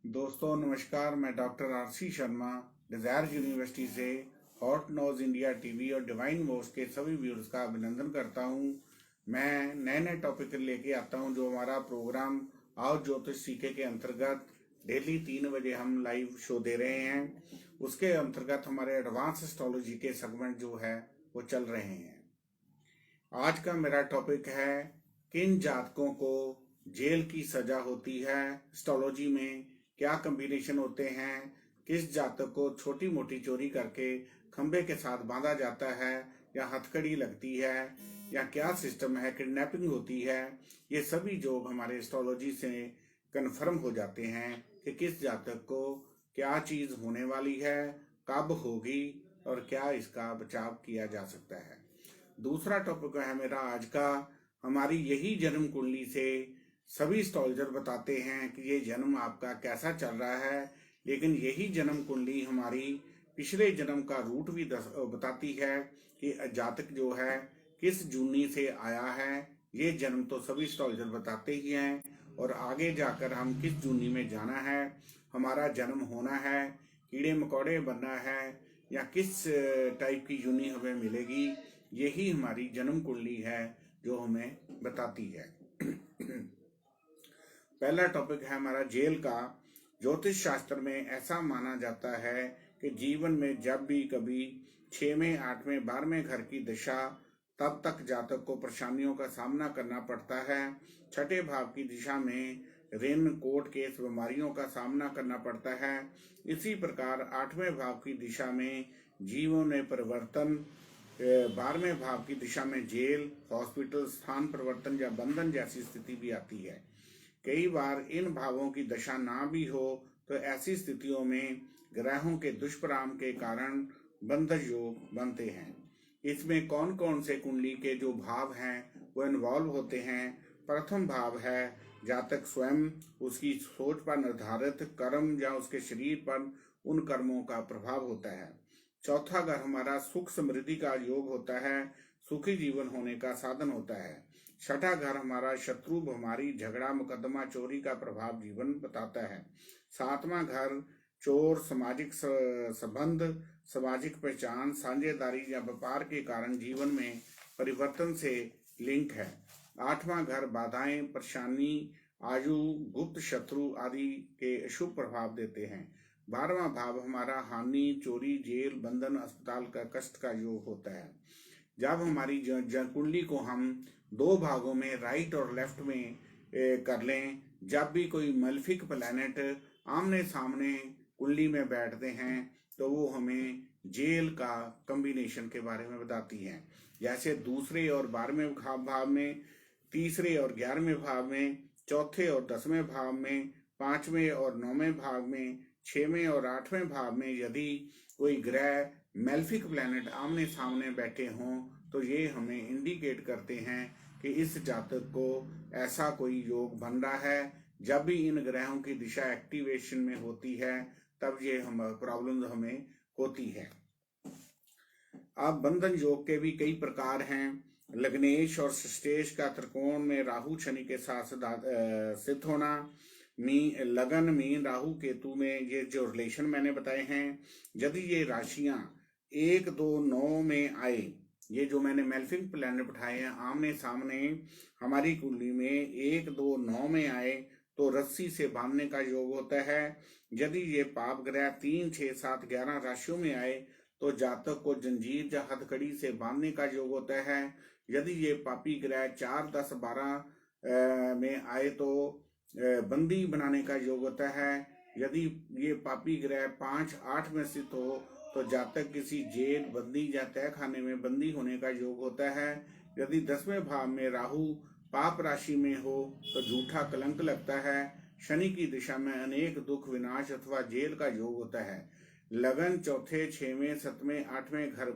दोस्तों नमस्कार। मैं doctor R C Sharma Desire University से हॉट नोज इंडिया टीवी और डिवाइन वॉइस के सभी व्यूअर्स का अभिनंदन करता हूं। मैं नए नए टॉपिक लेके आता हूं। जो हमारा प्रोग्राम आओ ज्योतिष सीखे के अंतर्गत डेली 3 बजे हम लाइव शो दे रहे हैं, उसके अंतर्गत हमारे एडवांस एस्ट्रोलॉजी के सेगमेंट जो है वो चल रहे हैं। आज का मेरा टॉपिक है किन जातकों को जेल की सजा होती है। एस्ट्रोलॉजी में क्या कॉम्बिनेशन होते हैं, किस जातक को छोटी मोटी चोरी करके खंबे के साथ बांधा जाता है या हथकड़ी लगती है या क्या सिस्टम है, किडनैपिंग होती है, ये सभी जोग हमारे एस्ट्रोलॉजी से कन्फर्म हो जाते हैं कि किस जातक को क्या चीज होने वाली है, कब होगी और क्या इसका बचाव किया जा सकता है। दूसरा टॉपिक है मेरा आज का, हमारी यही जन्म कुंडली से सभी एस्ट्रोलॉजर बताते हैं कि ये जन्म आपका कैसा चल रहा है, लेकिन यही जन्म कुंडली हमारी पिछले जन्म का रूट भी बताती है कि जातक जो है किस जूनी से आया है। ये जन्म तो सभी एस्ट्रोलॉजर बताते ही हैं, और आगे जाकर हम किस जूनी में जाना है, हमारा जन्म होना है, कीड़े मकोड़े बनना है या किस टाइप की जूनी हमें मिलेगी, यही हमारी जन्म कुंडली है जो हमें बताती है। पहला टॉपिक है हमारा जेल का। ज्योतिष शास्त्र में ऐसा माना जाता है कि जीवन में जब भी कभी 6वें, 8वें, 12वें घर की दशा, तब तक जातक को परेशानियों का सामना करना पड़ता है। छठे भाव की दिशा में ऋण, कोर्ट केस, बीमारियों का सामना करना पड़ता है। इसी प्रकार 8वें भाव की दिशा में जीवन में परिवर्तन, 12वें भाव की दिशा में जेल, हॉस्पिटल, स्थान परिवर्तन या बंधन जैसी स्थिति भी आती है। कई बार इन भावों की दशा ना भी हो तो ऐसी स्थितियों में ग्रहों के दुष्परिणाम के कारण बंधन योग बनते हैं। इसमें कौन कौन से कुंडली के जो भाव हैं वो इन्वॉल्व होते हैं। प्रथम भाव है जातक स्वयं, उसकी सोच पर निर्धारित कर्म या उसके शरीर पर उन कर्मों का प्रभाव होता है। चौथा घर हमारा सुख समृद्धि का योग होता है, सुखी जीवन होने का साधन होता है। छठा घर हमारा शत्रु, बीमारी, झगड़ा, मुकदमा, चोरी का प्रभाव जीवन बताता है। सातवां घर चोर, सामाजिक संबंध, सामाजिक पहचान, साझेदारी या व्यापार के कारण जीवन में परिवर्तन से लिंक है। आठवां घर बाधाएं, परेशानी, आयु, गुप्त शत्रु आदि के अशुभ प्रभाव देते हैं। 12वां भाव हमारा हानि, चोरी, जेल, बंधन, अस्पताल का कष्ट का योग होता है। जब हमारी कुंडली को हम 2 भागों में राइट और लेफ्ट में कर लें, जब भी कोई मल्फिक प्लैनेट आमने सामने कुंडली में बैठते हैं तो वो हमें जेल का कॉम्बिनेशन के बारे में बताती हैं। जैसे दूसरे और 12वें भाव में, तीसरे और 11वें भाव में, चौथे और 10वें भाव में, 5वें और 9वें भाव में, 6वें और 8वें भाव में यदि कोई ग्रह मेल्फिक प्लैनेट आमने सामने बैठे हों तो ये हमें इंडिकेट करते हैं कि इस जातक को ऐसा कोई योग बन रहा है। जब भी इन ग्रहों की दिशा एक्टिवेशन में होती है तब ये हम प्रॉब्लम हमें होती है। अब बंधन योग के भी कई प्रकार हैं। लग्नेश और सृष्टेश का त्रिकोण में राहु शनि के साथ स्थित होना, लगन, मीन, राहु केतु में ये जो रिलेशन मैंने बताए हैं, यदि ये राशियां 1, 2, 9 में आए, ये जो मैंने मेल्फिक प्लैनेट बिठाए हैं आमने सामने हमारी कुंडली में 1, 2, 9 में आए तो रस्सी से बांधने का योग होता है। यदि ये पाप ग्रह 3, 6, 7, 11 राशियों में आए तो जातक को जंजीर या हथकड़ी से बांधने का योग होता है। यदि ये पापी ग्रह 4, 10, 12 में आए तो बंदी बनाने का योग होता है। यदि ये पापी ग्रह 5, 8 में स्थित हो तो जातक किसी जेल, बंदी या तय खाने में बंदी होने का योग होता है। यदि 10वें भाव में राहु पाप राशि में हो तो झूठा कलंक लगता है। शनि की दिशा में अनेक दुख, विनाश अथवा जेल का योग होता है। लगन चौथे, 6वें, 7वें, 8वें घर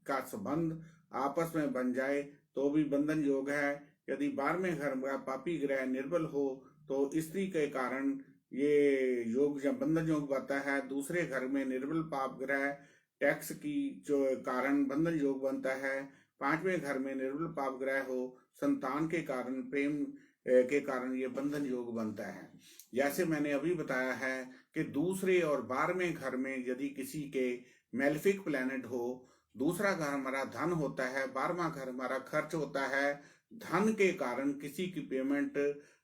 का संबंध आपस में बन जाए तो भी बंधन योग है। यदि 12वें घर का पापी ग्रह निर्बल हो तो स्त्री के कारण ये योग या बंधन योग बनता है। दूसरे घर में निर्बल पाप ग्रह टैक्स की जो कारण बंधन योग बनता है। 5वें घर में निर्बल पाप ग्रह हो संतान के कारण प्रेम के कारण ये बंधन योग बनता है। जैसे मैंने अभी बताया है कि दूसरे और 12वें घर में यदि किसी के मेलेफिक प्लैनेट हो, दूसरा घर हमारा धन होता है, 12वां घर हमारा खर्च होता है, धन के कारण किसी की पेमेंट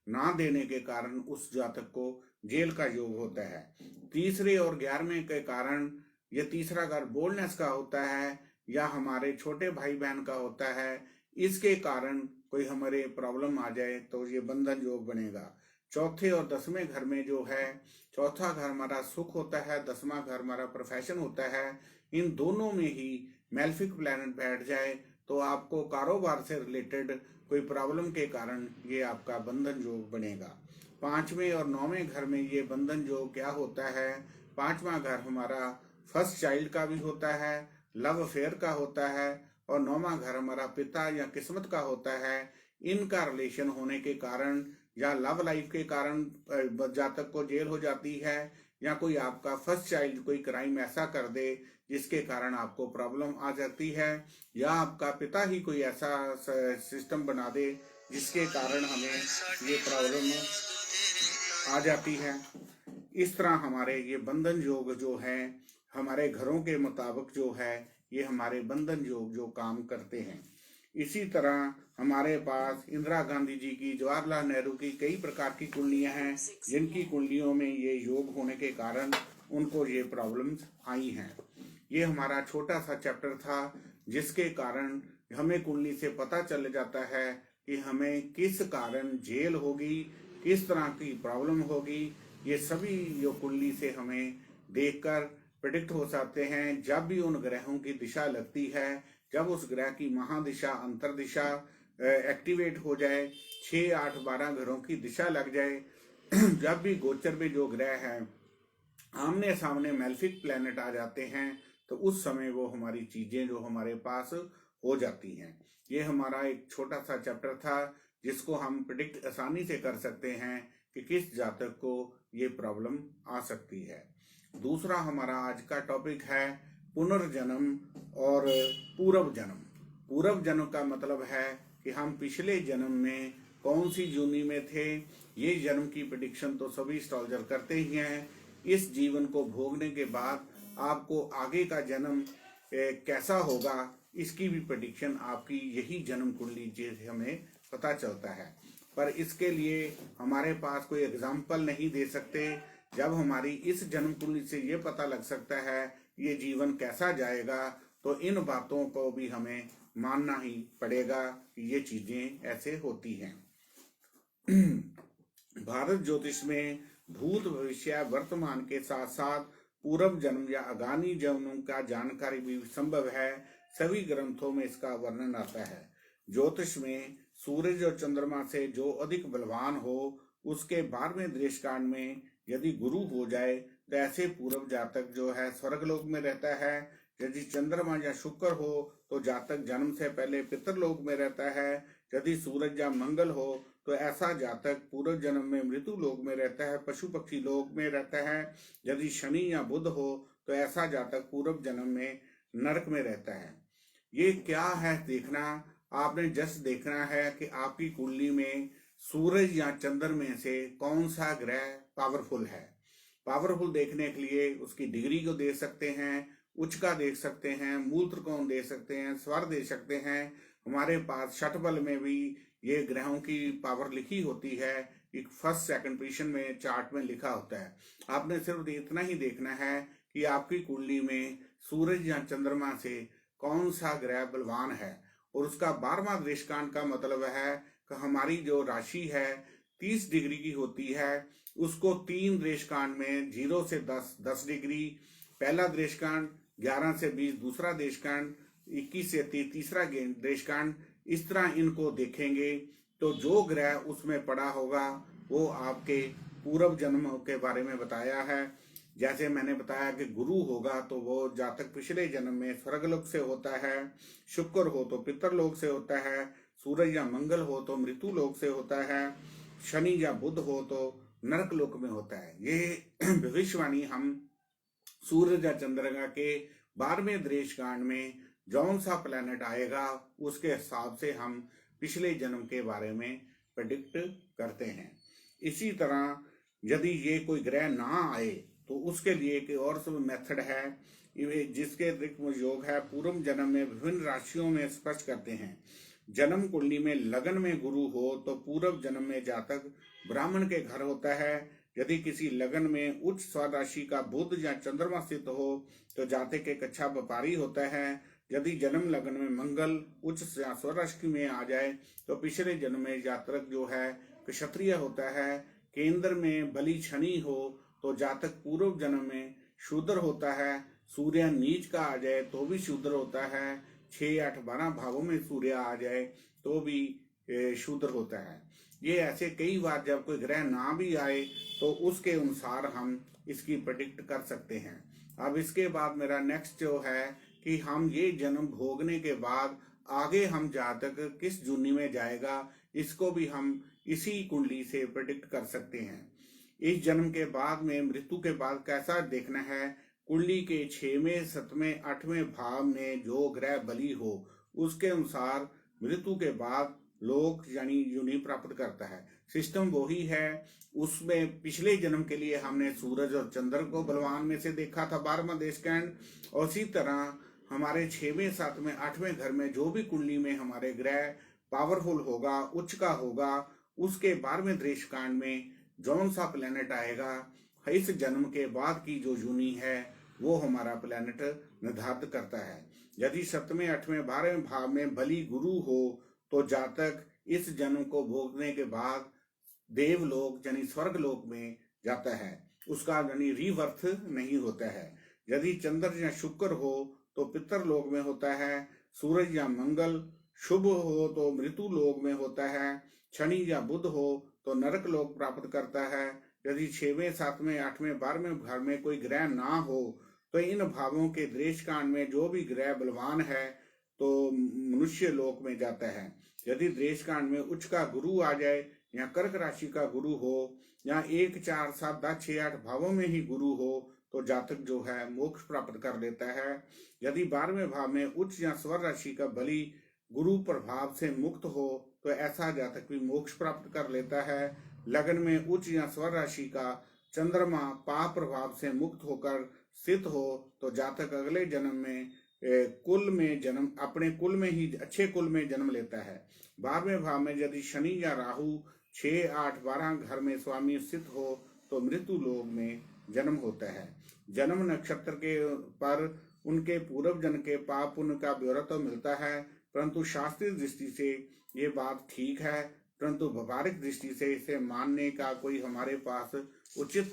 ना देने के कारण उस जातक को जेल का योग होता है। तीसरे और 11वें के कारण ये तीसरा घर बोल्डनेस का होता है या हमारे छोटे भाई बहन का होता है, इसके कारण कोई हमारे प्रॉब्लम आ जाए तो ये बंधन योग बनेगा। चौथे और 10वें घर में जो है, चौथा घर हमारा सुख होता है, 10वां घर हमारा प्रोफेशन होता है, इन दोनों में ही मेलेफिक प्लैनेट बैठ जाए तो आपको कारोबार से रिलेटेड कोई प्रॉब्लम के कारण ये आपका बंधन योग बनेगा। 5वें और 9वें घर में ये बंधन योग क्या होता है, 5वां घर हमारा फर्स्ट चाइल्ड का भी होता है, लव अफेयर का होता है, और 9वां घर हमारा पिता या किस्मत का होता है। इनका रिलेशन होने के कारण या लव लाइफ के कारण जातक को जेल हो जाती है, या कोई आपका फर्स्ट चाइल्ड कोई क्राइम ऐसा कर दे जिसके कारण आपको प्रॉब्लम आ जाती है, या आपका पिता ही कोई ऐसा सिस्टम बना दे जिसके कारण हमें ये प्रॉब्लम आ जाती है। इस तरह हमारे ये बंधन योग जो है हमारे घरों के मुताबिक जो है ये हमारे बंधन योग जो काम करते हैं। इसी तरह हमारे पास इंदिरा गांधी जी की, जवाहरलाल नेहरू की कई प्रकार की कुंडलियां हैं जिनकी कुंडलियों में ये योग होने के कारण उनको ये प्रॉब्लम्स आई हैं। ये हमारा छोटा सा चैप्टर था जिसके कारण हमें कुंडली से पता चल जाता है कि हमें किस कारण जेल होगी, किस तरह की प्रॉब्लम होगी। ये सभी जो कुंडली से हमें देखकर प्रेडिक्ट हो सकते हैं। जब भी उन ग्रहों की दिशा लगती है, जब उस ग्रह की महादिशा अंतर्दिशा एक्टिवेट हो जाए, 6, 8, 12 घरों की दिशा लग जाए, जब भी गोचर में जो ग्रह है आमने सामने मेलेफिक प्लैनेट आ जाते हैं, तो उस समय वो हमारी चीजें जो हमारे पास हो जाती हैं। ये हमारा एक छोटा सा चैप्टर था जिसको हम प्रिडिक्ट आसानी से कर सकते हैं कि किस जातक को ये प्रॉब्लम आ सकती है। दूसरा हमारा आज का टॉपिक है पुनर्जन्म और पूर्व जन्म। पूर्व जन्म का मतलब है कि हम पिछले जन्म में कौन सी जूनी में थे। ये जन्म की प्रेडिक्शन तो सभी एस्ट्रोलॉजर करते ही हैं। इस जीवन को भोगने के बाद आपको आगे का जन्म कैसा होगा, इसकी भी प्रेडिक्शन आपकी यही जन्म कुंडली से हमें पता चलता है। पर इसके लिए हमारे पास कोई एग्जाम्पल नहीं दे सकते। जब हमारी इस जन्म कुंडली से ये पता लग सकता है ये जीवन कैसा जाएगा, तो इन बातों को भी हमें मानना ही पड़ेगा कि ये चीजें ऐसे होती हैं। भारत ज्योतिष में भूत, भविष्य, वर्तमान के साथ साथ पूर्व जन्म या आगामी जन्मों का जानकारी भी संभव है। सभी ग्रंथों में इसका वर्णन आता है। ज्योतिष में सूरज और चंद्रमा से जो अधिक बलवान हो उसके 12वें देशकांड में यदि गुरु हो जाए तो ऐसे पूर्व जातक जो है स्वर्गलोक में रहता है। यदि चंद्रमा या शुक्र हो तो जातक जन्म से पहले पितरलोक में रहता है। यदि सूरज या मंगल हो तो ऐसा जातक पूर्व जन्म में मृत्यु लोक में रहता है, पशु पक्षी लोक में रहता है। यदि शनि या बुध हो तो ऐसा जातक पूर्व जन्म में नरक में रहता है। ये क्या है देखना, आपने जस्ट देखना है कि आपकी कुंडली में सूरज या चंद्र में से कौन सा ग्रह पावरफुल है। पावरफुल देखने के लिए उसकी डिग्री को देख सकते हैं, उच्चका देख सकते हैं, मूल त्रिकोण देख सकते हैं, स्वर देख सकते हैं। हमारे पास शटबल में भी ये ग्रहों की पावर लिखी होती है, एक फर्स्ट सेकंड पोजीशन में चार्ट में लिखा होता है। आपने सिर्फ इतना ही देखना है कि आपकी कुंडली में सूरज या चंद्रमा से कौन सा ग्रह बलवान है। और उसका 12वां देशकांड का मतलब है कि हमारी जो राशि है 30 डिग्री की होती है, उसको 3 देशकांड में 0 से 10 डिग्री पहला देशकांड, 11 से 20 दूसरा देशकांड, 21 से 30 तीसरा देशकांड, इस तरह इनको देखेंगे तो जो ग्रह उसमें पड़ा होगा वो आपके पूर्व जन्म के बारे में बताया है। जैसे मैंने बताया कि गुरु होगा तो वो जातक पिछले जन्म में स्वर्गलोक से होता है, शुक्र हो तो पितरलोक से होता है, सूरज या मंगल हो तो मृत्यु लोक से होता है, शनि या बुध हो तो नरक लोक में होता है। ये भविष्यवाणी हम सूरज या चंद्रमा के 12वें देशकांड में जौन सा प्लैनेट आएगा उसके हिसाब से हम पिछले जन्म के बारे में प्रेडिक्ट करते हैं। इसी तरह यदि ये कोई ग्रह ना आए तो उसके लिए एक और सब मेथड है, जिसके अतिरिक्त योग है पूर्व जन्म में विभिन्न राशियों में स्पष्ट करते हैं। जन्म कुंडली में लगन में गुरु हो तो पूर्व जन्म में जातक ब्राह्मण के घर होता है। यदि किसी लगन में उच्च स्वराशि का बुध या चंद्रमा स्थित हो तो जातक एक अच्छा व्यापारी होता है। यदि जन्म लगन में मंगल उच्च स्वराशि में आ जाए तो पिछले जन्म में जातक जो है क्षत्रिय होता है। केंद्र में बलि शनि हो तो जातक पूर्व जन्म में शूद्र होता है। सूर्य नीच का आ जाए तो भी शूद्र होता है। 6, 8, 12 भावों में सूर्य आ जाए तो भी शूद्र होता है। ये ऐसे कई बार जब कोई ग्रह ना भी आए तो उसके अनुसार हम इसकी प्रेडिक्ट कर सकते हैं। अब इसके बाद मेरा नेक्स्ट जो है कि हम ये जन्म भोगने के बाद आगे हम जातक किस जूनी में जाएगा, इसको भी हम इसी कुंडली से प्रेडिक्ट कर सकते हैं। इस जन्म के बाद में मृत्यु के बाद कैसा देखना है, कुंडली के 6वें, 7वें, 8वें भाव में जो ग्रह बली हो उसके अनुसार मृत्यु के बाद लोक यानी यूनि प्राप्त करता है। सिस्टम वही है। उसमें पिछले जन्म के लिए हमने सूरज और चंद्र को बलवान में से देखा था 12वां देशकांड, और इसी तरह हमारे 6वें, 7वें, 8वें घर में जो भी कुंडली में हमारे ग्रह पावरफुल होगा, उच्च का होगा, उसके 12वें देशकांड में जौन सा प्लेनेट आएगा, इस जन्म के बाद की जो यूनि है वो हमारा प्लेनेट निर्धारित करता है। यदि 7वें, 8वें, 12वें भाव में बली गुरु हो तो जातक इस जन्म को भोगने के बाद देवलोक यानी स्वर्ग लोक में जाता है, उसका यानी रीबर्थ नहीं होता है। यदि चंद्र या शुक्र हो तो पितरलोक में होता है। सूरज या मंगल शुभ हो तो मृत्यु लोक में होता है। शनि या बुध हो तो नरक लोक प्राप्त करता है। यदि 6वें, 7वें, 8वें, 12वें घर में कोई ग्रह ना हो तो इन भावों के देशकांड में जो भी ग्रह बलवान है तो मनुष्य लोक में जाता है। यदि देशकांड में उच्च का गुरु आ जाए या कर्क राशि का गुरु हो या 1, 4, 7, 10, 6, 8 भावों में ही गुरु हो तो जातक जो है मोक्ष प्राप्त कर लेता है। यदि 12वें भाव में उच्च या स्वर राशि का बलि गुरु प्रभाव से मुक्त हो तो ऐसा जातक भी मोक्ष प्राप्त कर लेता है। लगन में उच्च या स्वर राशि का चंद्रमा पाप प्रभाव से मुक्त होकर स्थित हो तो जातक अगले जन्म में कुल में जन्म अपने कुल में ही अच्छे कुल में जन्म लेता है। 12वें भाव में यदि शनि या राहु 6, 8, 12 घर में स्वामी स्थित हो तो मृत्यु लोक में जन्म होता है। जन्म नक्षत्र के पर उनके पूर्व जन्म के पाप पुण्य का ब्यौरा तो मिलता है, परंतु शास्त्रीय दृष्टि से ये बात ठीक है, परंतु व्यवहारिक दृष्टि से इसे मानने का कोई हमारे पास उचित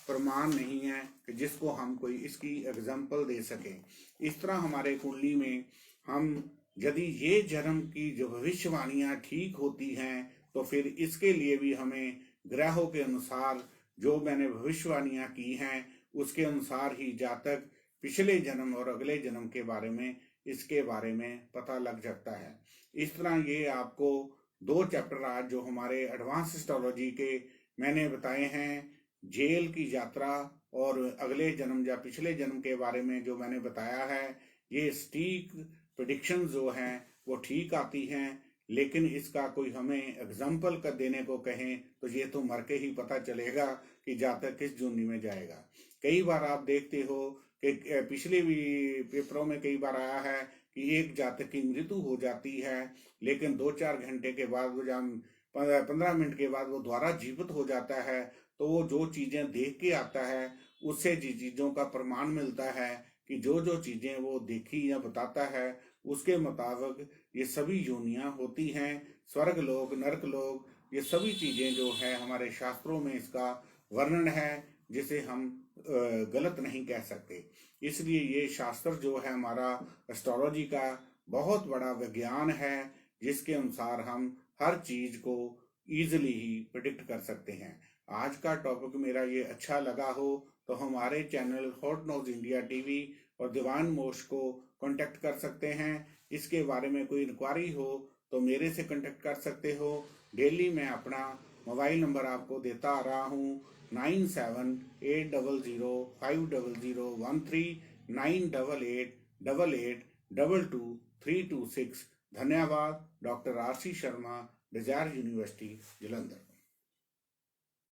प्रमाण नहीं है कि जिसको हम कोई इसकी एग्जाम्पल दे सके। इस तरह हमारे कुंडली में हम यदि ये जन्म की जो भविष्यवाणियां ठीक होती हैं तो फिर इसके लिए भी हमें ग्रहों के अनुसार जो मैंने भविष्यवाणियां की हैं उसके अनुसार ही जातक पिछले जन्म और अगले जन्म के बारे में इसके बारे में पता लग सकता है। इस तरह ये आपको 2 चैप्टर आज जो हमारे एडवांस एस्ट्रोलॉजी के मैंने बताए हैं, जेल की यात्रा और अगले जन्म या पिछले जन्म के बारे में जो मैंने बताया है, ये स्टीक प्रेडिक्शन जो हैं वो ठीक आती हैं, लेकिन इसका कोई हमें एग्जाम्पल कर देने को कहें तो ये तो मर के ही पता चलेगा कि जातक किस जूनी में जाएगा। कई बार आप देखते हो कि पिछले भी पेपरों में कई बार आया है कि एक जातक की मृत्यु हो जाती है, लेकिन 2-4 घंटे के बाद वो 15 मिनट के बाद वो दोबारा जीवित हो जाता है। तो वो जो चीजें देख के आता है उससे जिन चीजों का प्रमाण मिलता है कि जो जो चीजें वो देखी या बताता है उसके मुताबिक ये सभी योनियां होती हैं। स्वर्ग लोक, नरक लोक, ये सभी चीजें जो है हमारे शास्त्रों में इसका वर्णन है, जिसे हम गलत नहीं कह सकते। इसलिए ये शास्त्र जो है हमारा एस्ट्रोलॉजी का बहुत बड़ा विज्ञान है, जिसके अनुसार हम हर चीज को इजीली ही प्रिडिक्ट कर सकते हैं। आज का टॉपिक मेरा ये अच्छा लगा हो तो हमारे channel hot news India TV और दीवान मोश को कांटेक्ट कर सकते हैं। इसके बारे में कोई इंक्वायरी हो तो मेरे से कांटेक्ट कर सकते हो। डेली मैं अपना मोबाइल नंबर आपको देता आ रहा हूँ 9780050013 9888222326। धन्यवाद। Doctor R C Sharma, Desire University Jalandhar.